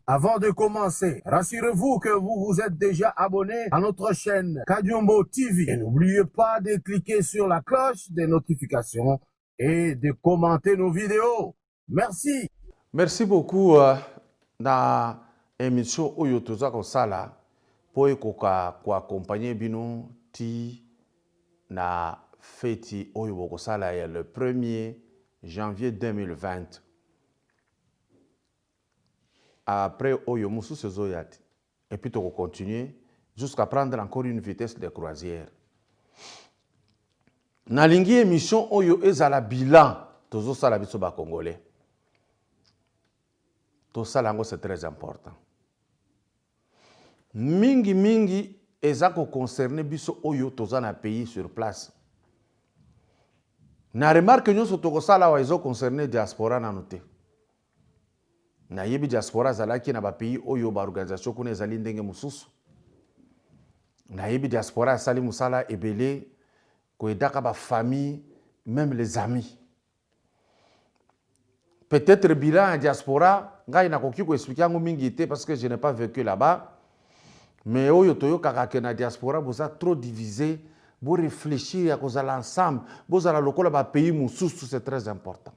Avant de commencer, rassurez-vous que vous vous êtes déjà abonné à notre chaîne Kadiombo TV. Et n'oubliez pas de cliquer sur la cloche des notifications et de commenter nos vidéos. Merci. Merci beaucoup na émission Oyo Toza Kosala pour accompagner bino ti na feti Oyo Kosala le 1er janvier 2020. Après Oyo Moussou Sezoyati. Et puis tu vas continuer jusqu'à prendre encore une vitesse de croisière. Na lingi émission Oyo ezala bilan Tozo Sala biso ba Congolais. Tout ça, c'est très important. Mingi, ezako concerné biso oyo toza na pays sur place. Na remarque nyo so toko sala wa ezo concerné diaspora na noté. Na yebi diaspora zalaki na ba pays oyo ba organisation kuna ezali ndenge mususu. Na yebi diaspora sali musala ebele ko edaka ba famille, même les amis. Peut-être bilan en diaspora, ngai na koki ko expliquer ngo mingi té parce que je n'ai pas vécu là-bas. Mais oyo toyo kaka na diaspora vous a trop divisé, vous réfléchir à cause de l'ensemble, vous allez lokola ba pays mususu c'est très important.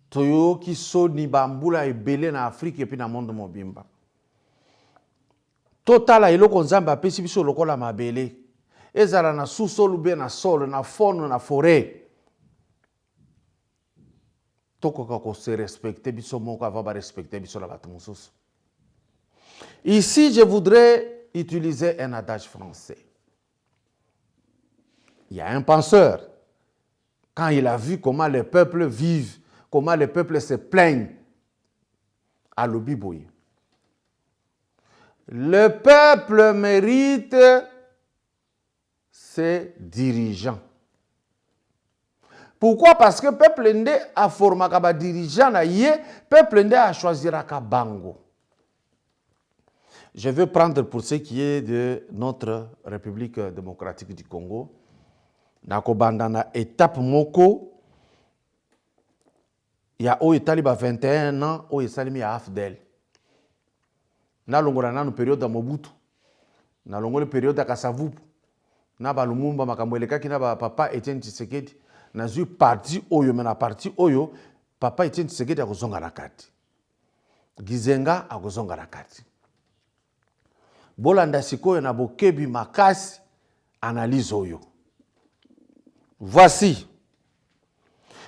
Toyo ki so ni bambula ebele na Afrique et puis na monde mobimba. Total eloko nzamba pesi biso lokola mabele. Ezala na sous-sol be na sol, na faune, na forêt. Se respecter, respecter. Ici, je voudrais utiliser un adage français. Il y a un penseur, quand il a vu comment les peuples vivent, comment les peuples se plaignent, à l'Obiboui. Le peuple mérite ses dirigeants. Pourquoi? Parce que le peuple ndé a formé un dirigeant, le peuple ndé a choisi un bango. Je vais prendre pour ce qui est de notre République démocratique du Congo. Nakobandana étape moko. Il y a au Itali 21 ans, au Isalimi à Afdel. Na longola na période de Mobutu. Na longola période de Kasavubu. Na ba Lumumba makamweleka ki na ba papa Etienne Tshisekedi. Na zui parti oyo mena parti oyo papa Etienne Tshisekedi akozonga na kati. Gizenga akozonga na kati. Bolanda sikoyo na bokebi makasi analyse oyo. Voici.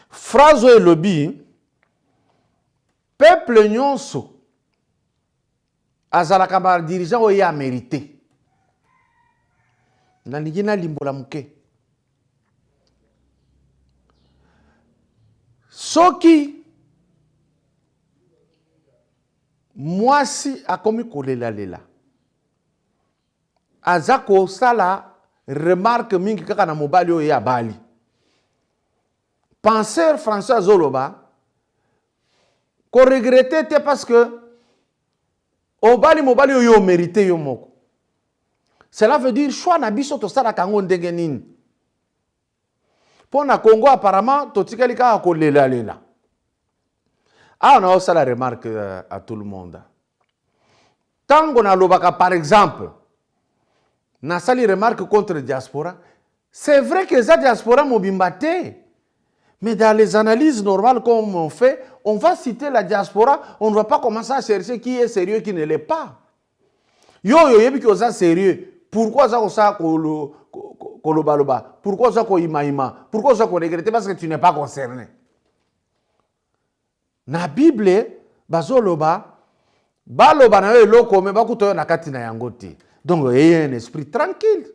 Phrase oyo lobi peuple nyonso azalaka ba dirigeant oyo ya mérité. Na ligina limbola muke. Soki mwasi akomi kolela lela azako sala remarque mingi kaka na mobali oyo ya bali penseur François Zoloba ko regretter te parce que mobali oyo mérité yo moko. Cela veut dire choix na biso to sala kango ndenge nini. Pour na Congo, apparemment, totikali ka ko lela. Ah, on a aussi la remarque à tout le monde. Tant qu'on a l'obaka, par exemple, na sali remarque contre la diaspora, c'est vrai que la diaspora mobimbaté. Mais dans les analyses normales comme on fait, on va citer la diaspora, on ne va pas commencer à chercher qui est sérieux, qui ne l'est pas. Yebi ki oza sérieux. Pourquoi ça Kolobaloba. Pourquoi ça ko imaima? Pourquoi ça ko regretter? Parce que tu n'es pas concerné. Na Bible, bazoloba, baloba na yo loko me bakuto na kati na yangote. Donc il y a un esprit tranquille.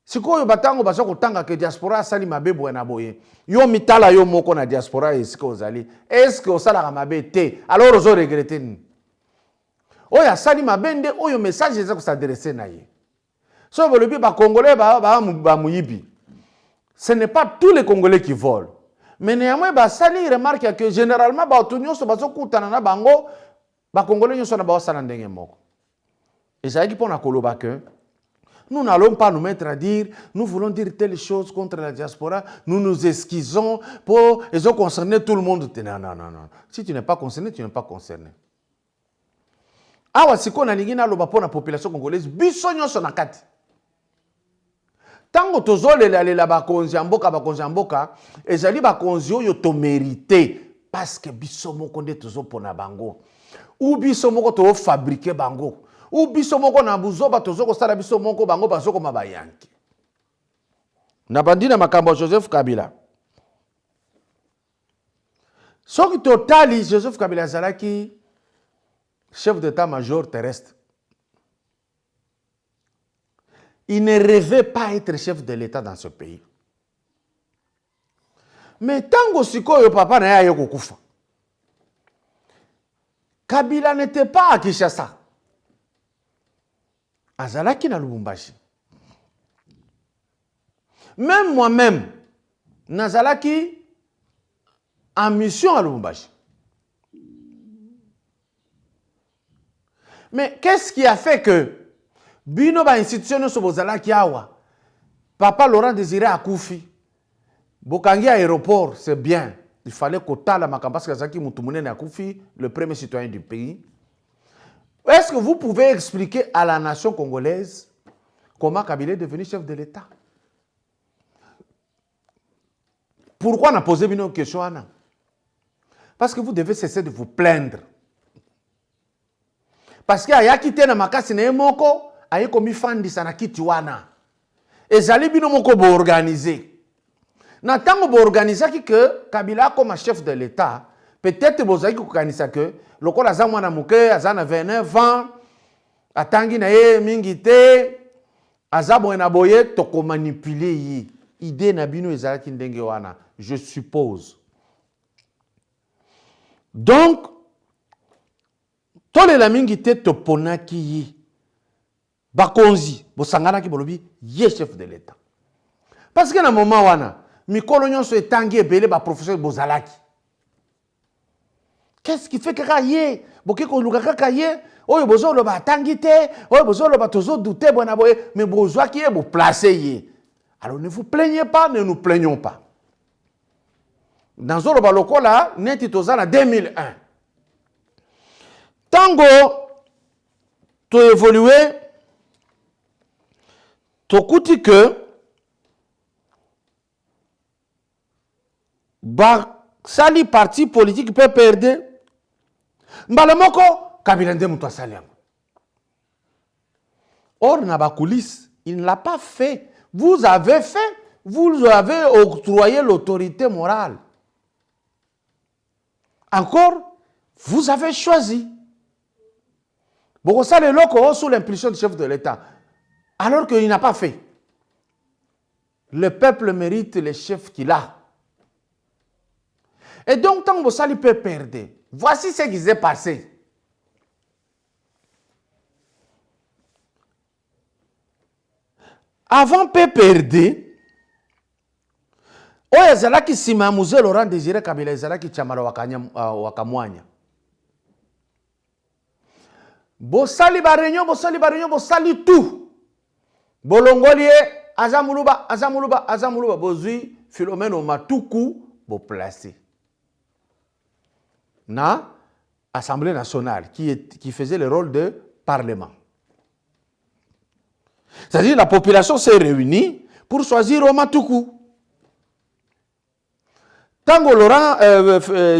Sikoyo batango basoko tanga ke diaspora sali mabebo na boye. Yo mitala yo moko na diaspora esiko ozali. Est-ce que osala mabe te? Alors ozo regretter ni. Oya sali mabende oyo message ezako s'adresser na ye. So, les Congolais, ce n'est pas tous les Congolais qui volent. Mais néanmoins, Sali remarque que généralement, les Congolais sont en train de se faire. Et ça dit pour que Nous n'allons pas nous mettre à dire, nous voulons dire telle chose contre la diaspora, nous nous esquissons pour, ils ont concerné tout le monde. Non, non, non, non. Si tu n'es pas concerné, tu n'es pas concerné. Awa siko na lingina loba pour la population congolaise, biso nyonso na kati. Tango tozolela lela bakonzi ya mboka, ezali bakonzi oyo to mérité parce que biso moko nde tozo pona bango. Ou biso moko to fabriquer bango. Ou biso moko na buzoba tozo ko sala biso moko bango bazoko mabayanki. Na bandina makambo Joseph Kabila. Soki totali Joseph Kabila zalaki chef d'état-major terrestre. Il ne rêvait pas être chef de l'État dans ce pays. Mais tango sikoyo papa na ya kokufa. Kabila n'était pas à Kinshasa. Azalaki na Lubumbashi. Même moi-même, nazalaki en mission à Lubumbashi. Mais qu'est-ce qui a fait que Bino ba institution so bozalaki awa. Papa Laurent Désiré akufi. Bokangi aéroport, c'est bien. Il fallait kotala makamba kazaki mutumune na akufi, le premier citoyen du pays. Est-ce que vous pouvez expliquer à la nation congolaise comment Kabila est devenu chef de l'État? Pourquoi on a posé une question Anna? Parce que vous devez cesser de vous plaindre. Parce que aya kité na makasi na moko aye komi fandi sana kiti wana. Ezali bino moko bo organiser. Na tango bo organiser que Kabila comme chef de l'État, peut-être bozaki ko kanisa que lokola za mwana muke azana 29 ans atangi na ye mingi te azabo na boye to ko manipuler yi. Idée na bino ezalaki ndenge wana, je suppose. Donc tole la mingi te to ponaki yi. Bakonzi, bosangana ki bolobi, ye chef de l'État. Parce que na moment wana, mikolo nyonso etangi ebele ba professeur bozalaki. Qu'est-ce qui fait que ye, boke ko luka kaka ye, oyo bozo lo ba tangi te, oyo bozo lo ba tozo douter bona boye, mais bozwa ki ye bo placer ye. Alors ne vous plaignez pas, ne nous plaignons pas. Dans zo lo ba lokola, neti tozala 2001. Tango to évoluer tokuti que sali parti politique peut perdre mbala moko Kabila nde muto asali yango. Or na ba coulisse, il ne l'a pas fait. Vous avez fait, vous avez octroyé l'autorité morale. Encore, vous avez choisi. Bon, ça le locaux sous l'impulsion du chef de l'État. Alors qu'il n'a pas fait. Le peuple mérite les chefs qu'il a. Et donc, tant que ça lui peut perdre, voici ce qui s'est passé. Avant peut perdre, oya zalaki sima muze Laurent Désiré Kabila zalaki chamala wakamwanya. Bosali ba réunion, bosali tout. Bolongolie azamuluba bozui Philomène Matuku bo placé. Na Assemblée nationale qui faisait le rôle de parlement. C'est-à-dire la population s'est réunie pour choisir Matuku. Tango Laurent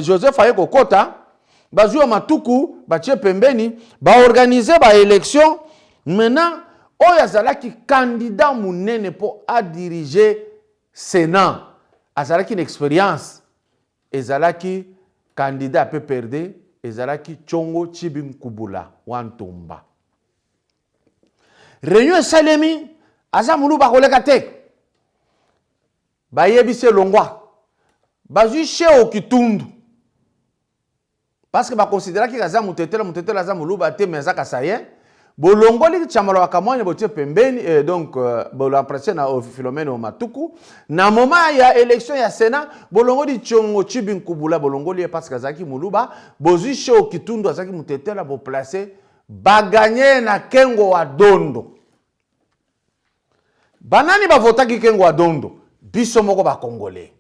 Joseph Ayeko Kota bazui Matuku batie pembeni ba organiser ba élection maintenant oya zalaki candidat munene pour à diriger Sénat azalaki une expérience ezalaki candidat peut perdre ezalaki Tchongo Tshibim Kubula Wantomba. Réunion Salemi azamulu ba koleka te ba yebise longwa bazui chez Okitundu parce que ba considérer que azamu tetela azamulu ba te mezaka sayen bolongoli chamalo wakamwanya botie pembeni donc bolaprécier na Philomène Matuku na moment ya élection ya Sénat bolongoli Tchongo Tshibim Kubula bolongoli parce que azaki muluba bozui chez Okitundu azaki mutetela bo placer ba gagner na Kengo wa Dondo. banani bavotaki Kengo Adondo biso moko ba congolais.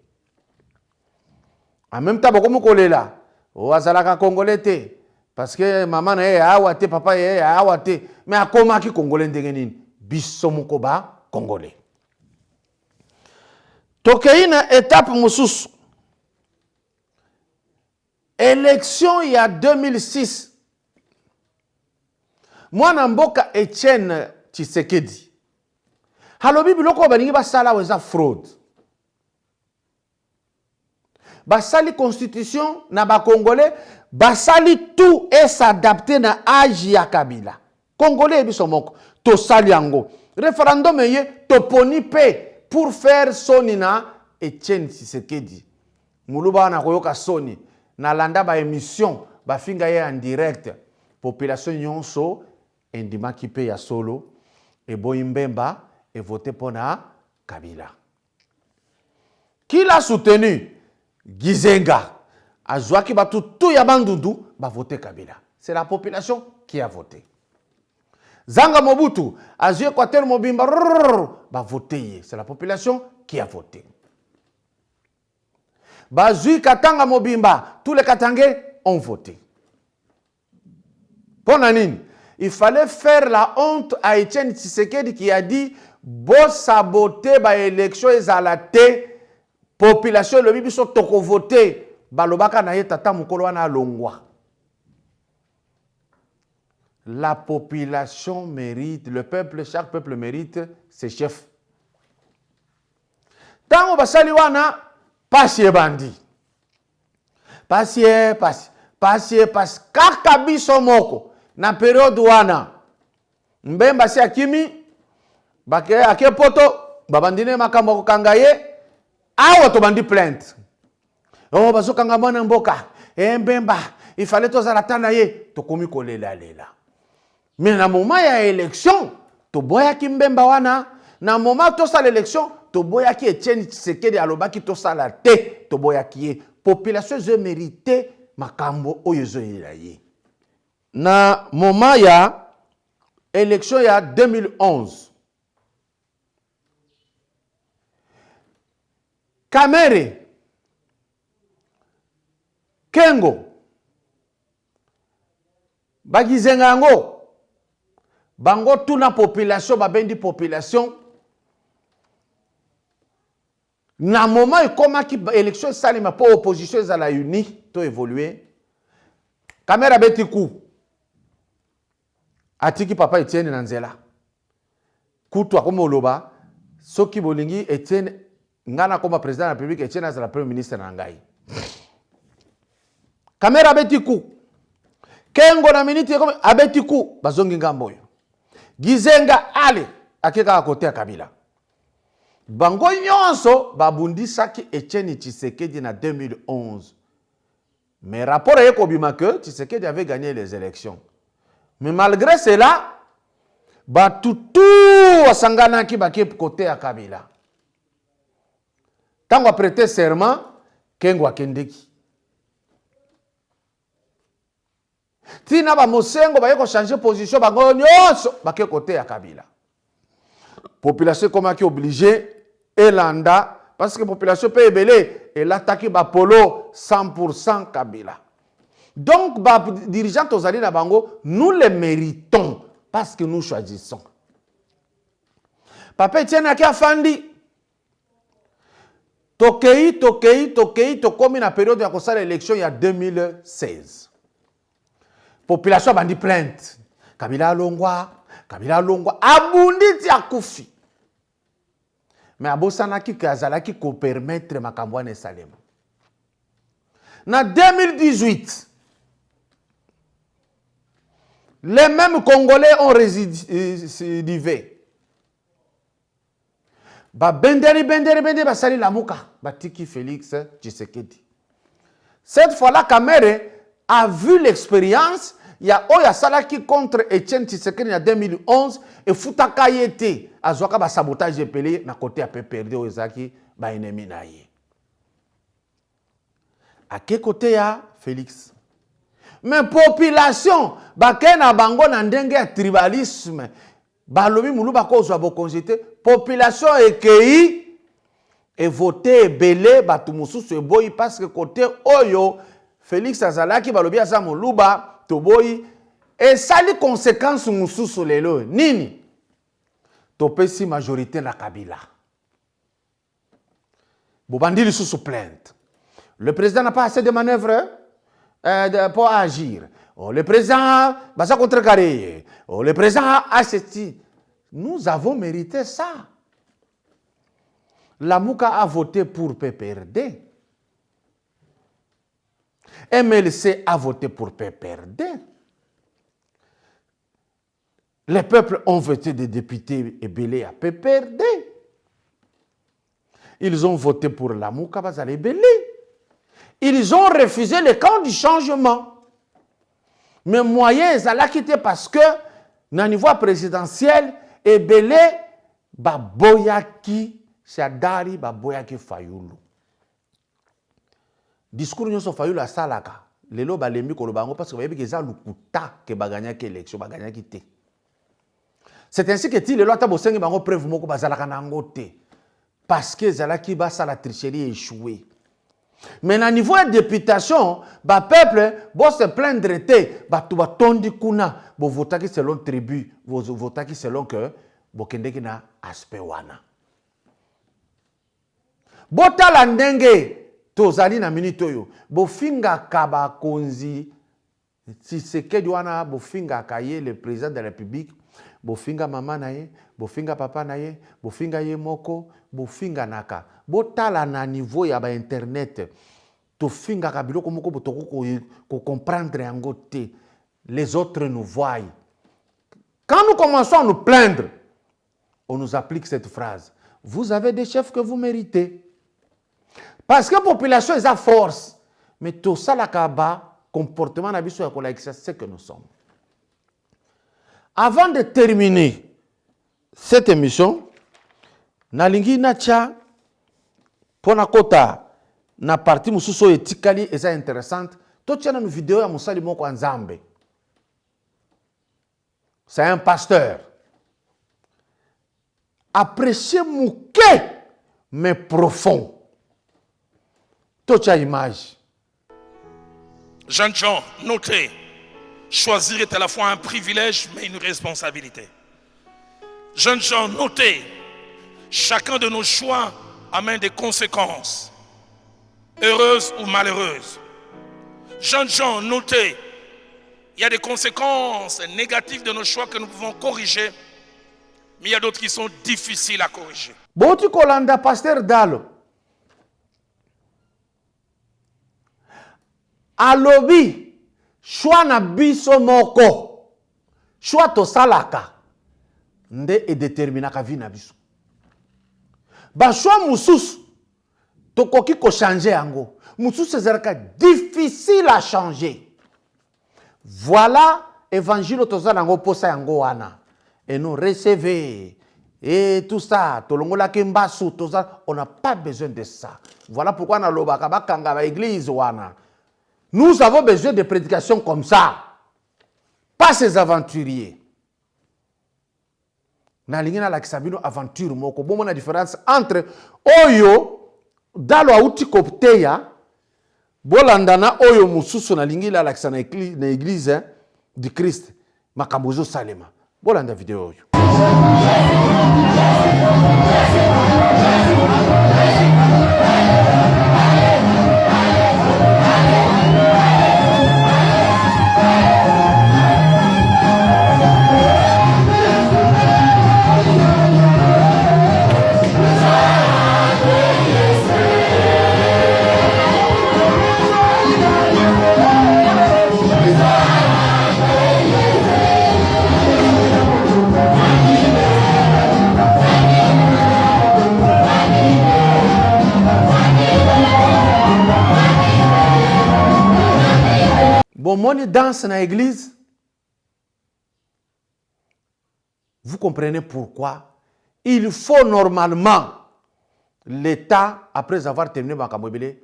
En même temps bako kolela o azalaka congolais te parce que maman na ye awa te papa ye awa te mais akomaki congolais ndenge nini biso moko ba congolais. Tokei na étape mosusu. Élection il y a 2006. Mwana mboka Etienne Tshisekedi. Halobi biloko baningi basala weza fraude. Basali constitution na ba congolais, basali tout et s'adapter na âge ya Kabila. Congolais biso moko to sali yango. Référendum ye toponi pe pour faire soni na Etienne Tshisekedi. Muluba na koyoka soni na landa ba émission ba finga ye en direct. Population nyonso endimaki pe ya solo et Boyimbemba et voté pour na Kabila. Qui l'a soutenu? Gizenga. Azwaki batu tout ya bandundu ba voté Kabila. C'est la population qui a voté. Zanga Mobutu, Azue Equateur Mobimba ba voté. C'est la population qui a voté. Bazui Katanga Mobimba, tous les Katangais ont voté. Ponanine, il fallait faire la honte à Etienne Tshisekedi qui a dit bo saboter ba élection ezalate population le biso toko voter balobaka na ye tata mukolo wana longwa. La population mérite, le peuple, chaque peuple mérite ses chefs. Tango basali wana pasi bandi. Pasi kaka biso moko na période wana. Mbemba si akimi ake poto babandine makambo kokanga ye awa to bandi plainte. Oh bazokanga mwana mboka. Mbemba il fallait tozala tana ye tokomi kolela lela. Mais na moment ya élection to boya ki Mbemba wana na moment to sa l'élection to boya ki Etienne Tshisekedi alobaki to sala te to boya ki population je mérité makambo oyo zo ye. Na moment ya élection ya 2011 Kamere Kengo Bagizenga ngo bango tuna population babendi population na moment ekoma ki élection salima po opposition za la uni to évoluer Kamera beti ku atiki papa Etienne Nanzela kutu akoma oloba soki bolingi Etienne ngana koma président de la République Etienne as la premier ministre na ngai. Kamera beti ku Kengo na minute comme abeti ku bazongi ngambo yo. Gizenga ale akeka à côté ya Kabila. Bango nyonso babundisaki Etienne Tshisekedi na 2011. Mais rapport est kobima que Tshisekedi avait gagné les élections. Mais malgré cela, batutu wasangana ki baki côté ya Kabila. Tango a prêté serment, Kengo akendeki. Tina ba mosengo ba yeko changer position bango nyonso baki côté ya Kabila. Population comme qui obligé elanda parce que population peut ebele et l'attaque ba polo 100% Kabila. Donc ba dirigeants tozali na bango nous les méritons parce que nous choisissons. Papa Etienne afandi Tokei tokomi na période ya kosala élection ya 2016. Population bandi plainte. Kabila longwa, abunditi akufi. Mais abosanaki kazalaki ko permettre makambo na Salem. Na 2018, les mêmes Congolais ont récidivé. Benderi basali lamuka batiki Félix Tshisekedi. Cette fois-là, Kamere a vu l'expérience. Il y a Oya Salaki contre Etienne Tshisekedi en 2011 et Futaka yete azwaka ba sabotage epelé na côté à PPRD Ozaki ba ennemi na ye. À quel côté ya Félix? Mais population ba kena bango na ndenge ya tribalisme balobi muluba kozwa bo congé, population ekei et voté belé batu mususu eboyi parce que côté oyo Félix azalaki balobi aza muluba toboyi et sali conséquence mususu lelo nini topesi majorité na Kabila bobandi lisusu plainte. Le président n'a pas assez de manœuvres pour agir. Oh, le président va se contrecarrer. Oh, le président a ceci. Nous avons mérité ça. La Mouka a voté pour PPRD. MLC a voté pour PPRD. Les peuples ont voté des députés ébélés à PPRD. Ils ont voté pour la Mouka Bazale Belé. Ils ont refusé le camp du changement. Mais moyen, ils allaient quitter parce que, dans le niveau présidentiel, ébélé, baboyaki, Shadari, baboyaki Fayoulou. Discours nous sont Fayoulou à Salaka. Les lots balembi kolobango parce que vous voyez que ça lukuta que baganya qui élection baganya qui té. C'est ainsi que ti les lois tabosengi bango preuve moko bazalaka nangote parce que zalaki ba sa la tricherie échoué. Mais à niveau de députation, le peuple va se plaindre tout va tondi kuna bo votaki selon tribu, bo votaki selon que bo kendeki na aspect wana. Bota la ndenge tozali na minute oyo bo finga kaba konzi si sekedi wana bo finga kaye le président de la République bo finga mama na ye, bo finga papa na ye, bo finga ye moko, bo finga naka. Botala na niveau ya ba internet to finga kabilo komoko botoko ko comprendre yango te. Les autres nous voient. Quand nous commençons à nous plaindre, on nous applique cette phrase. Vous avez des chefs que vous méritez. Parce que la population est à force. Mais tout ça, la kaba, comportement na biso ya kolaikisa, c'est que nous sommes. Avant de terminer cette émission, nalingi nacha pona kota na partie mususo etikali eza intéressante. Totia na vidéo ya musali moko Nzambe. C'est un pasteur. Apprécié mouké mais profond. Totia image. Jeunes gens, notez, choisir est à la fois un privilège mais une responsabilité. Jeunes gens, notez, chacun de nos choix amène des conséquences, heureuses ou malheureuses. Jeunes gens, notez, il y a des conséquences négatives de nos choix que nous pouvons corriger, mais il y a d'autres qui sont difficiles à corriger. Boti kolanda pasteur Dalo. Alobi, choix na biso moko, choix to salaka, nde e determinaka vi na biso. Ba choix mususu, to koki ko changer yango. Mususu ezalaka difficile à changer. Voilà, évangile tozala yango posa yango wana. Et nous recevez, et tout ça, tolongola kimbasu, tozala, on n'a pas besoin de ça. Voilà pourquoi na lobaka bakanga ba église wana. Nous avons besoin de prédications comme ça. Pas ces aventuriers. Nalingina la kisabino aventure moko. Bon, la différence entre oyo dalo auti kopteya bolandana oyo mususu nalingila la kisana na église du Christ makambozo salema. Bolanda vidéo oyo. Bon, mon danse dans l'église. Vous comprenez pourquoi il faut normalement l'État, après avoir terminé Makamobele,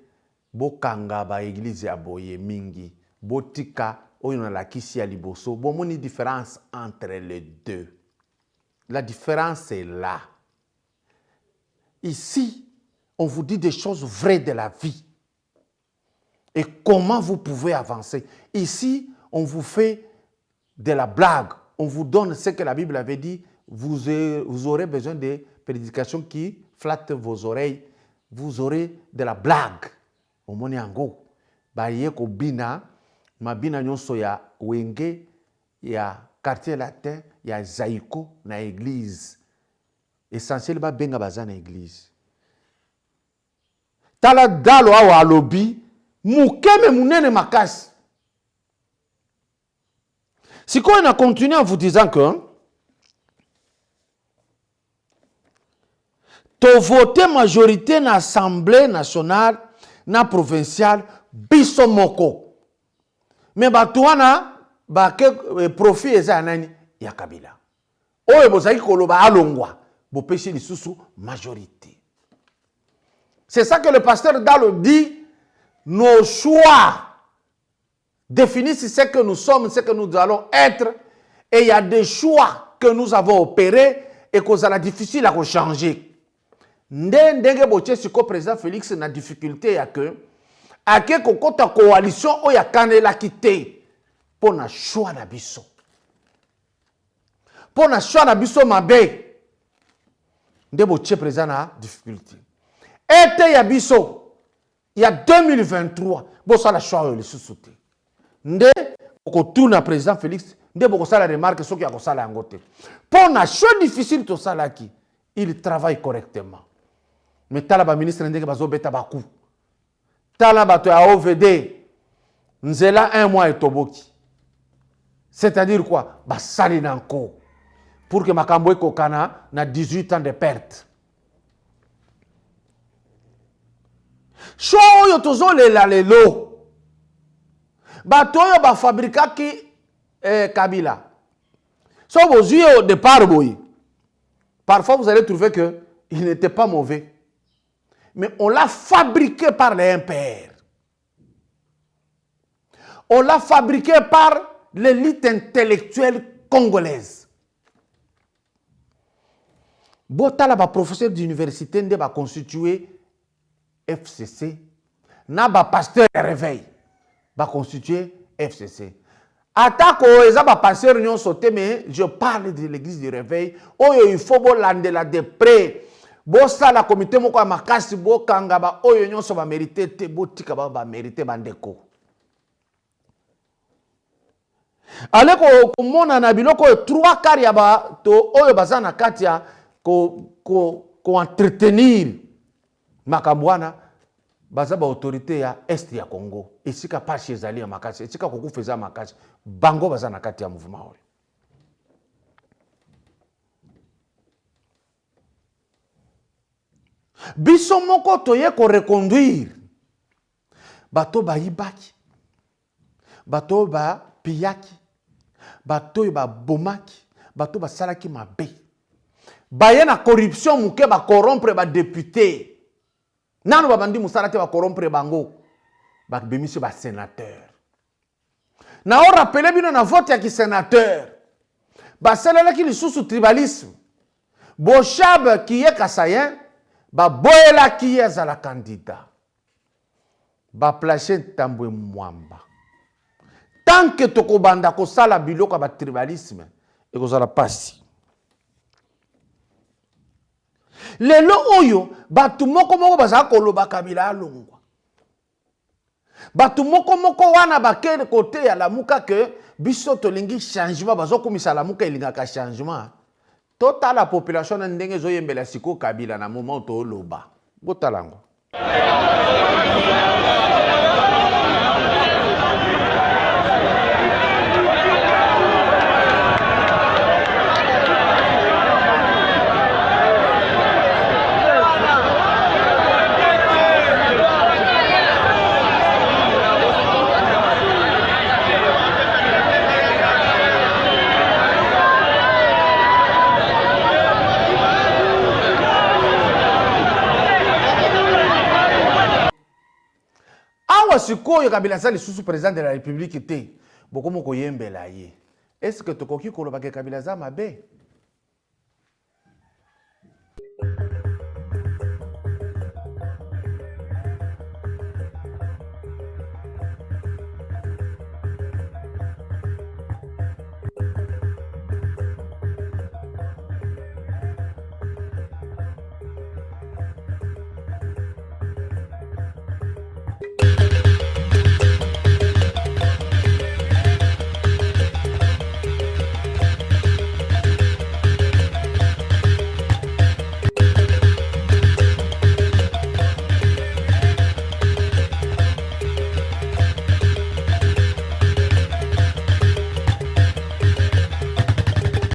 bokanga ba église aboye mingi, botika oyo na la kisi ya liboso. Bon, mon différence entre les deux. La différence est là. Ici, on vous dit des choses vraies de la vie. Et comment vous pouvez avancer. Ici, on vous fait de la blague. On vous donne ce que la Bible avait dit. Vous aurez besoin de prédications qui flattent vos oreilles. Vous aurez de la blague. Au Moniango. Baye ko bina, ma bina nyonso ya wenge, ya quartier latin, ya zaïko na église. Essentiel ba benga baza na église. Tala dalo awa alobi, mukeme munene makasi. Si on a continué en vous disant que tu voté majorité dans l'Assemblée nationale, na provinciale, biso moko. Mais batuana, ke profit eza nani ya Kabila. Oye bozaki koloba alongwa, bo péché lisusu majorité. C'est ça que le pasteur Dalo dit, nos choix définissent ce que nous sommes, ce que nous allons être, et il y a des choix que nous avons opérés et que ça est difficile à changer. Ndenge boche siko président Félix na difficulté ya que ake kokota coalition oya kanela kité pour na choix na biso. Pour na choix na biso mabe. Nde boche président na difficulté. Ete ya biso ya 2023 bo sala choix le sous-souté. Nde ko tuna président Félix nde boko sala remarque soki ya ko sala ngote. Pour na choix difficile to sala ki, il travaille correctement. Mais talaba ministre ndenge bazo beta baku. Talaba to ya OVD nzela 1 mois et toboki. C'est-à-dire quoi? Basali nanko. Pour que makambo ekokana na 18 ans de perte. Cho oyo tozo lela lelo. Bato oyo ba fabrika ki Kabila. So vos yeux au départ boy. Parfois vous allez trouver que il n'était pas mauvais. Mais on l'a fabriqué par les impairs. On l'a fabriqué par l'élite intellectuelle congolaise. Botala ba professeur d'université nde ba constitué FCC. Na ba pasteur réveil ba constitué FCC. Attaque eza ba pasteur nyon sauté, mais je parle de l'église du réveil. Oyo il faut bolandela de près. Bosa la comité moko ya makasi bo kanga ba oyo nyonso ba mérité te botika ba mérité bandeko. Aleko komona na biloko 3 quarts ya ba to oyo bazana kati ya ko entretenir makambwana baza ba autorité ya est ya Congo. Esika pashi ezali ya makasi, esika kokufeza makasi, bango bazana kati ya mouvement oyo. Biso moko toye ko reconduire bato ba ibaki, bato ba piyaki, bato ba bomaki, bato ba salaki mabe, baye na corruption muke ba corrompre ba député, nanu ba bandi musala te ba corrompre bango, ba bemisi ba sénateur. Na on rappelé bino na vote ya ki sénateur, ba salela ki lisusu tribalisme, Bochab qui est Kassayen, ba boela qui est la candidat. Ba placer tambwe mwamba. Tant que toko banda ko sala biloko ba tribalisme et ko sala pasi. Lelo oyo batu moko moko baza koloba Kabila alongwa. Batu moko moko wana bakere côté ya lamuka que biso tolingi changement bazo komisa lamuka ilinga ka changement. Tota la population ndenge zo yembela siko Kabila na moment to loba. Botalango. Sikoyo Kabila sali sous président de la République était beaucoup moko yembela ye. Est-ce que tokoki koloba ke Kabila za mabe?